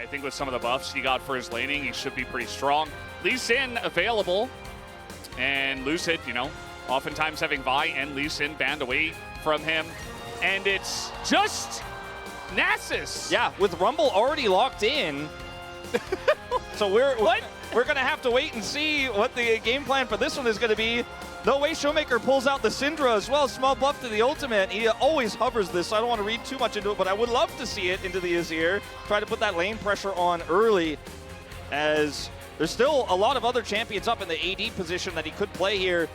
think with some of the buffs he got for his laning, he should be pretty strong. Lee Sin available, and Lucid, you know, oftentimes having Vi and Lee Sin banned away from him. And it's just Nasus. Yeah, with Rumble already locked in. So we're going to have to wait and see what the game plan for this one is going to be. No way Showmaker pulls out the Syndra as well. Small buff to the ultimate. He always hovers this, so I don't want to read too much into it, but I would love to see it into the Azir. Try to put that lane pressure on early, as there's still a lot of other champions up in the AD position that he could play here.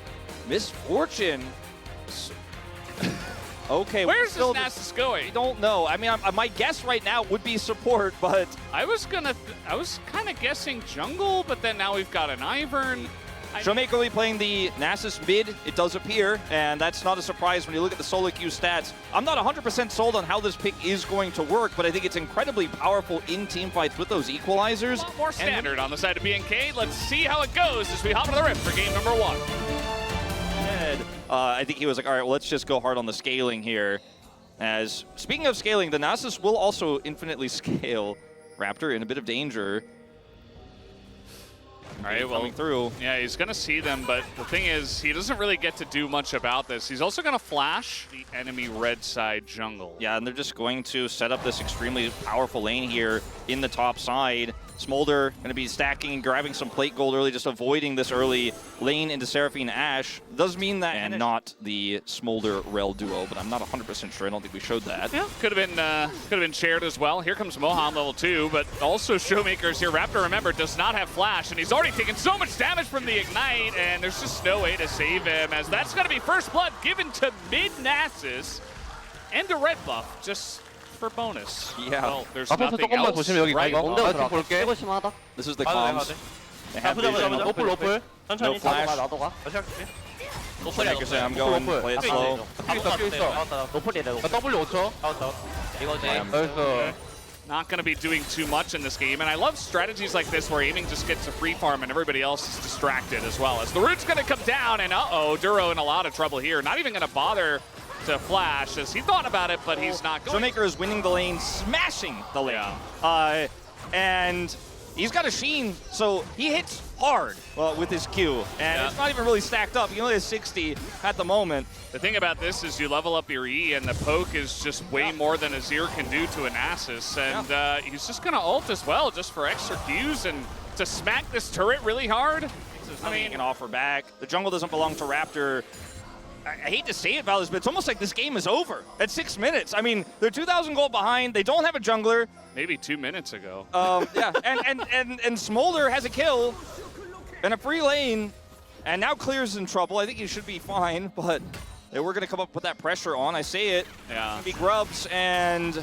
Misfortune. Okay, where's this Nasus going? We don't know. I mean, my guess right now would be support, but I was kind of guessing jungle, but then now we've got an Ivern. Showmaker will be playing the Nasus mid, it does appear, and that's not a surprise when you look at the solo queue stats. I'm not 100% sold on how this pick is going to work, but I think it's incredibly powerful in team fights with those equalizers. A lot more standard on the side of BNK. Let's see how it goes as we hop into the rift for game number 1. I think he was like, all right, well, let's just go hard on the scaling here. As, speaking of scaling, the Nasus will also infinitely scale. Raptor in a bit of danger. All right, well, coming through. Yeah, he's going to see them, but the thing is, he doesn't really get to do much about this. He's also going to flash the enemy red side jungle. Yeah, and they're just going to set up this extremely powerful lane here in the top side. Smolder going to be stacking and grabbing some plate gold early, just avoiding this early lane into Seraphine Ashe. Does mean that, and not the Smolder Rel duo, but I'm not 100% sure. I don't think we showed that. Yeah, could have been shared as well. Here comes Mohan level 2, but also Showmakers here. Raptor, remember, does not have flash, and he's already taken so much damage from the Ignite, and there's just no way to save him, as that's going to be first blood given to mid Nasus and a red buff, just for bonus. Yeah. Well, there's nothing else. Right. 볼게. This is the comms. They have vision. 노플. No 천천히. flash. 나도 가. Showmaker saying, I'm going, play it slow. 노플이래. 나 W 5초. 이거지. 나이스. Not going to be doing too much in this game, and I love strategies like this where aiming just gets a free farm and everybody else is distracted as well. As the root's going to come down, and Duro in a lot of trouble here. Not even going to bother to flash, as he thought about it, but he's not going. Showmaker is winning the lane, smashing the lane. Yeah. And he's got a Sheen, so he hits hard with his Q, and it's not even really stacked up. He only has 60 at the moment. The thing about this is you level up your E, and the poke is just way more than Azir can do to a Nasus, and he's just going to ult as well, just for extra Qs, and to smack this turret really hard. I mean, he can offer back. The jungle doesn't belong to Raptor. I hate to say it, Valis, but it's almost like this game is over at 6 minutes. I mean, they're 2,000 gold behind. They don't have a jungler. Maybe 2 minutes ago. Yeah, and Smolder has a kill and a free lane, and now Clear's in trouble. I think he should be fine, but they were going to come up with that pressure on. I say it. Yeah. Big grubs, and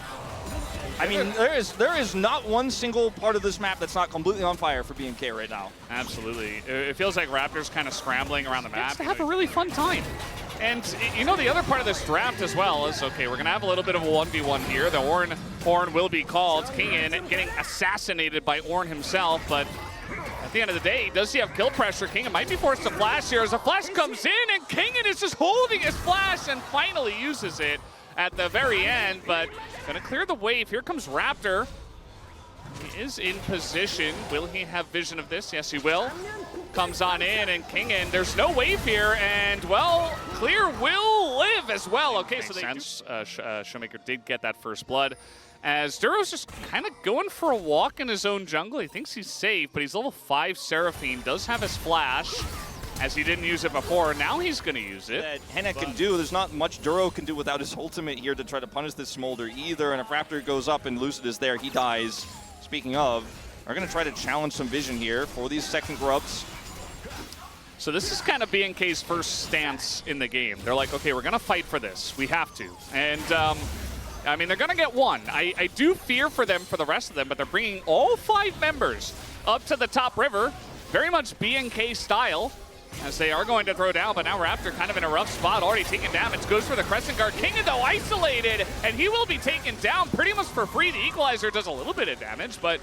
I mean, there is not one single part of this map that's not completely on fire for BNK right now. Absolutely. It feels like Raptor's kind of scrambling around the map to have a really fun time. And, you know, the other part of this draft as well is, okay, we're going to have a little bit of a 1v1 here. The Horn will be called. Kingin getting assassinated by Ornn himself, but at the end of the day, does he have kill pressure? Kingin might be forced to flash here as a flash comes in, and Kingin is just holding his flash and finally uses it at the very end, but gonna clear the wave. Here comes Raptor. He is in position. Will he have vision of this? Yes, he will. Comes on in, and Kingin, there's no wave here, and, well, Clear will live as well. Okay, so they Showmaker did get that first blood, as Duro's just kind of going for a walk in his own jungle. He thinks he's safe, but he's level 5 Seraphine, does have his flash, as he didn't use it before. Now he's going to use it. That Henna can do. There's not much Duro can do without his ultimate here to try to punish this Smolder either, and if Raptor goes up and Lucid is there, he dies. Speaking of, are going to try to challenge some vision here for these second grubs. So this is kind of BNK's first stance in the game. They're like, okay, we're going to fight for this. We have to. And, I mean, they're going to get one. I do fear for them for the rest of them, but they're bringing all 5 members up to the top river, very much BNK style, as they are going to throw down, but now Raptor kind of in a rough spot, already taking damage, goes for the Crescent Guard. Kingin, though, isolated, and he will be taken down pretty much for free. The Equalizer does a little bit of damage, but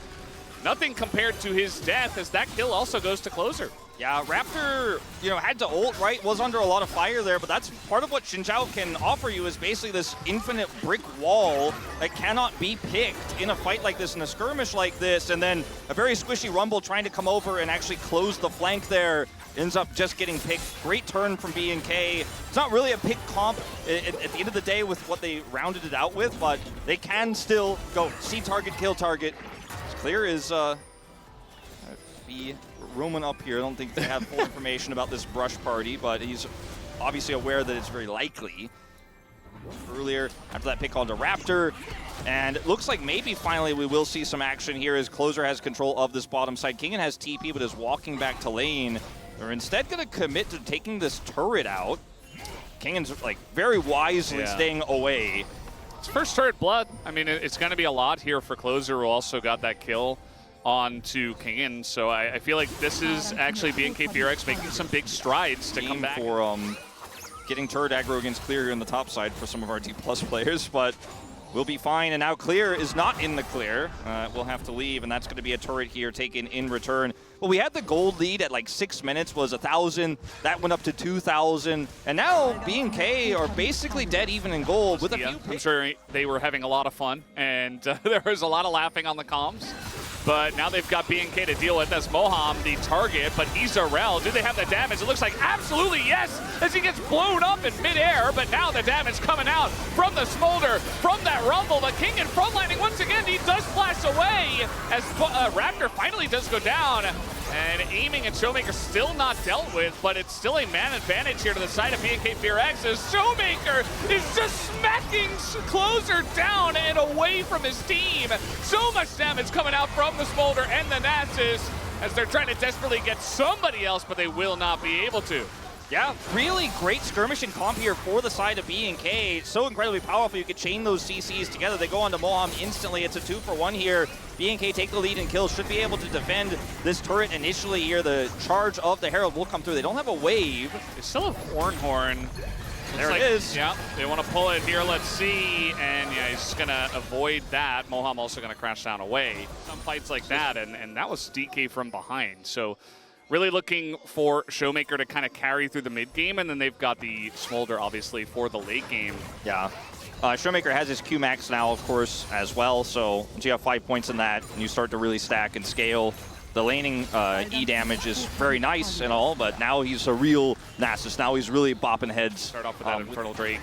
nothing compared to his death, as that kill also goes to Closer. Yeah, Raptor, had to ult, right? Was under a lot of fire there, but that's part of what Xin Zhao can offer you is basically this infinite brick wall that cannot be picked in a fight like this, in a skirmish like this, and then a very squishy Rumble trying to come over and actually close the flank there. Ends up just getting picked. Great turn from BNK. It's not really a pick comp at the end of the day with what they rounded it out with, but they can still go see target, kill target. Clear is be roaming up here. I don't think they have full information about this brush party, but he's obviously aware that it's very likely. Earlier, after that pick onto Raptor, and it looks like maybe finally we will see some action here as Closer has control of this bottom side. Kingen has TP, but is walking back to lane. They're instead going to commit to taking this turret out. Kingen's like very wisely staying away. It's first turret blood. I mean, it's going to be a lot here for Closer, who also got that kill onto Kingen. So I feel like this is actually BNK FRX making some big strides to come back. For getting turret aggro against Clear here in the top side for some of our D+ players, but we'll be fine. And now Clear is not in the clear. We'll have to leave, and that's going to be a turret here taken in return. Well, we had the gold lead at like 6 minutes, was 1,000. That went up to 2,000. And now BNK are basically dead even in gold with a few I'm sure they were having a lot of fun, and there was a lot of laughing on the comms. But now they've got BNK to deal with as Moham, the target, but Izarel, do they have the damage? It looks like absolutely yes, as he gets blown up in midair, but now the damage coming out from the Smolder, from that Rumble, but Kingen frontlining once again, he does flash away as Raptor finally does go down. And aiming at Showmaker still not dealt with, but it's still a man advantage here to the side of BNK FRX as Showmaker is just smacking Closer down and away from his team. So much damage coming out from the Smolder and the Nasus as they're trying to desperately get somebody else, but they will not be able to. Yeah, really great skirmishing comp here for the side of BNK. So incredibly powerful, you could chain those CCs together. They go on to Moham instantly. It's a 2-for-1 here. BNK take the lead and kill, should be able to defend this turret initially here. The charge of the Herald will come through. They don't have a wave. They still have Horn. There it is. Yeah, they want to pull it here. Let's see. And yeah, he's just going to avoid that. Moham also going to crash down away. Some fights like that, and that was DK from behind. So really looking for Showmaker to kind of carry through the mid game, and then they've got the Smolder, obviously, for the late game. Yeah. Showmaker has his Q max now, of course, as well. So once you have 5 points in that, and you start to really stack and scale, the laning E damage is very nice and all, but now he's a real Nasus. Now he's really bopping heads. Start off with that Infernal Drake,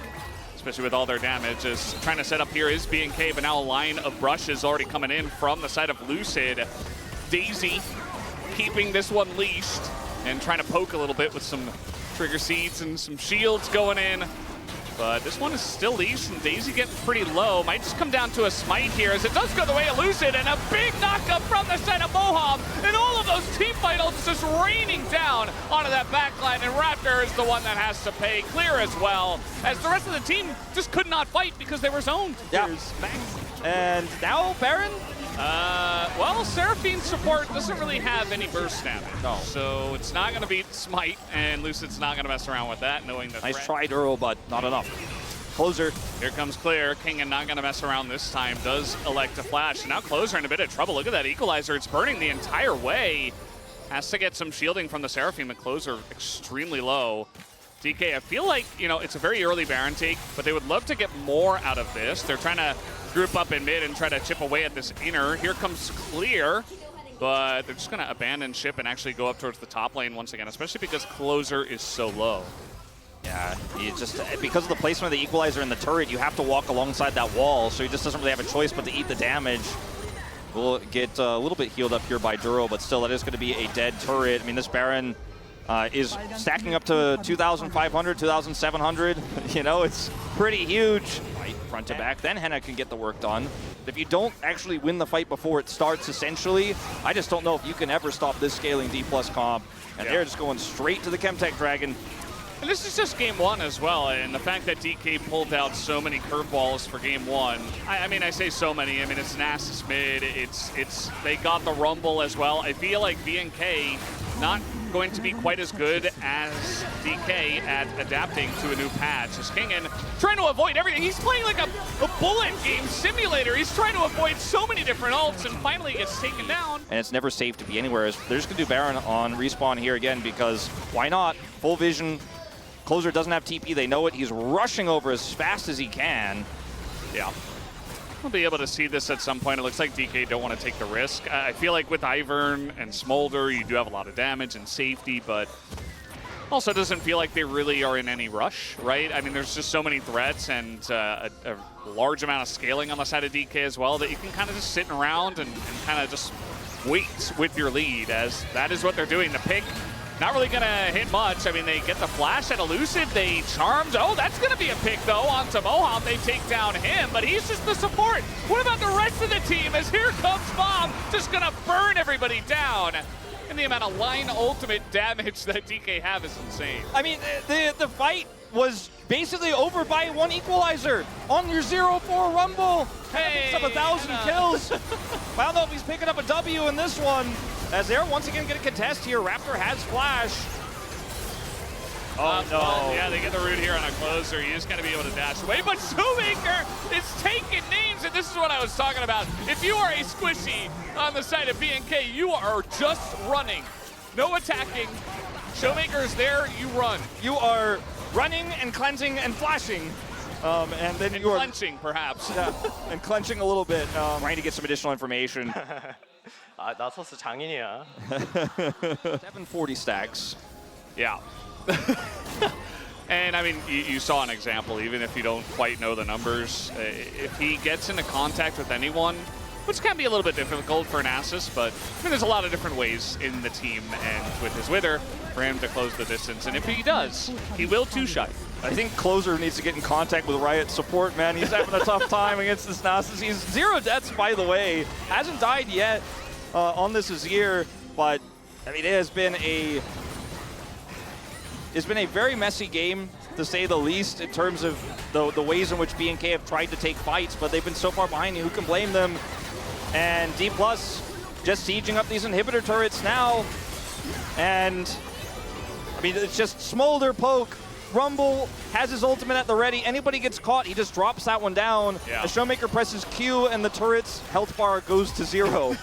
especially with all their damage. Is trying to set up here is BNK, but now a line of brushes already coming in from the side of Lucid. Daisy keeping this one leashed and trying to poke a little bit with some trigger seeds and some shields going in. But this one is still leashed, and Daisy getting pretty low. Might just come down to a smite here, as it does go the way of Lucid, and a big knockup from the side of Moham, and all of those team finals just raining down onto that backline, and Raptor is the one that has to pay. Clear as well, as the rest of the team just could not fight because they were zoned. Yeah. And now Baron? Well, Seraphine's support doesn't really have any burst damage. No. So it's not going to beat Smite, and Lucid's not going to mess around with that, knowing that. Nice try, Duro, but not enough. Closer. Here comes Clear. Kingen not going to mess around this time. Does elect to flash. And now Closer in a bit of trouble. Look at that Equalizer. It's burning the entire way. Has to get some shielding from the Seraphine, but Closer extremely low. DK, I feel like, it's a very early Baron take, but they would love to get more out of this. They're trying to group up in mid and try to chip away at this inner. Here comes Clear, but they're just going to abandon ship and actually go up towards the top lane once again, especially because Closer is so low. Yeah, because of the placement of the Equalizer in the turret, you have to walk alongside that wall, so he just doesn't really have a choice but to eat the damage. We'll get a little bit healed up here by Duro, but still, that is going to be a dead turret. I mean, this Baron is stacking up to 2,500, 2,700. It's pretty huge. Fight front to back, then Henna can get the work done. If you don't actually win the fight before it starts, essentially, I just don't know if you can ever stop this scaling D+ comp. And they're just going straight to the Chemtech Dragon. And this is just game one as well, and the fact that DK pulled out so many curveballs for game one. I mean, I say so many. I mean, it's Nasus mid. They got the Rumble as well. I feel like BNK not going to be quite as good as DK at adapting to a new patch. As Kingen trying to avoid everything. He's playing like a bullet game simulator. He's trying to avoid so many different ults and finally gets taken down. And it's never safe to be anywhere. They're just going to do Baron on respawn here again because why not? Full vision. Closer doesn't have TP. They know it. He's rushing over as fast as he can. Yeah. We'll be able to see this at some point. It looks like DK don't want to take the risk. I feel like with Ivern and Smolder, you do have a lot of damage and safety, but also doesn't feel like they really are in any rush, right? I mean, there's just so many threats and a large amount of scaling on the side of DK as well that you can kind of just sit around and kind of just wait with your lead, as that is what they're doing. The pick, not really gonna hit much. I mean, they get the flash at Elusive, they charmed. Oh, that's gonna be a pick though onto Moham. They take down him, but he's just the support. What about the rest of the team? As here comes Bomb, just gonna burn everybody down. And the amount of line ultimate damage that DK have is insane. I mean, the fight was basically over by one equalizer on your 0-4 Rumble. Hey, picks up 1,000 kills. I don't know if he's picking up a W in this one. As they're once again going to contest here. Raptor has flash. Oh, no. Well, yeah, they get the root here on a closer. He is going to be able to dash away, but Shoemaker is taking names, and this is what I was talking about. If you are a squishy on the side of BNK, you are just running. No attacking. Showmaker is there, you run. You are running and cleansing and flashing. And then you are clenching, perhaps. Yeah, and clenching a little bit. Trying to get some additional information. 나서스 장인이야. 740 stacks. Yeah. And I mean, you saw an example, even if you don't quite know the numbers, if he gets into contact with anyone, which can be a little bit difficult for Nasus, but I mean, there's a lot of different ways in the team and with his Wither for him to close the distance. And if he does, he will two-shot. I think Closer needs to get in contact with Riot support, man. He's having a tough time against this Nasus. He's 0 deaths, by the way. Hasn't died yet on this Azir, but I mean, it has been a very messy game, to say the least, in terms of the ways in which BNK have tried to take fights, but they've been so far behind. Who can blame them? And D+ just sieging up these inhibitor turrets now. And I mean, it's just Smolder poke. Rumble has his ultimate at the ready. Anybody gets caught, he just drops that one down. Yeah. The Showmaker presses Q, and the turret's health bar goes to 0.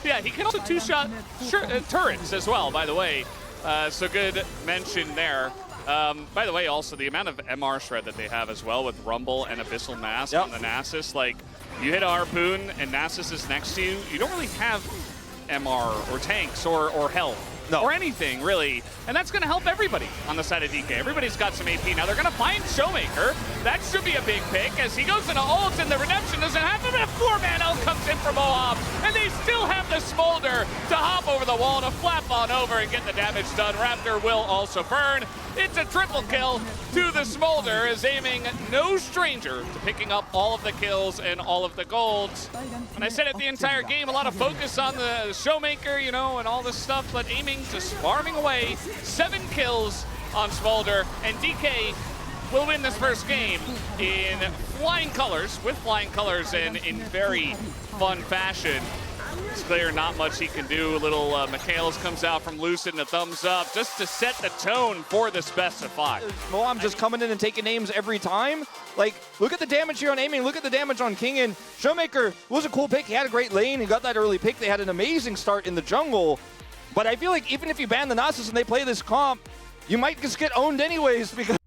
Yeah, he can also two-shot turrets as well, by the way. So good mention there. By the way, also the amount of MR shred that they have as well with Rumble and Abyssal Mask on the Nasus. Like, you hit a Harpoon and Nasus is next to you, you don't really have MR or tanks or health. No. Or anything, really. And that's going to help everybody on the side of DK. Everybody's got some AP. Now they're going to find Showmaker. That should be a big pick as he goes into ult and the Redemption doesn't happen. But a 4-man ult comes in from Moham. And they still have the Smolder to hop over the wall, to flap on over and get the damage done. Raptor will also burn. It's a triple kill to the Smolder, is aiming no stranger to picking up all of the kills and all of the golds. And I said it the entire game, a lot of focus on the Showmaker, you know, and all this stuff, but aiming, just farming away. 7 kills on Smolder, and DK will win this first game in flying colors, with flying colors, and in very fun fashion. It's clear not much he can do. Little Michaels comes out from Lucid and a thumbs up just to set the tone for this best of 5. Well, I'm just coming in and taking names every time. Like, look at the damage here on aiming. Look at the damage on Kingen. Showmaker was a cool pick. He had a great lane. He got that early pick. They had an amazing start in the jungle. But I feel like even if you ban the Nasus and they play this comp, you might just get owned anyways because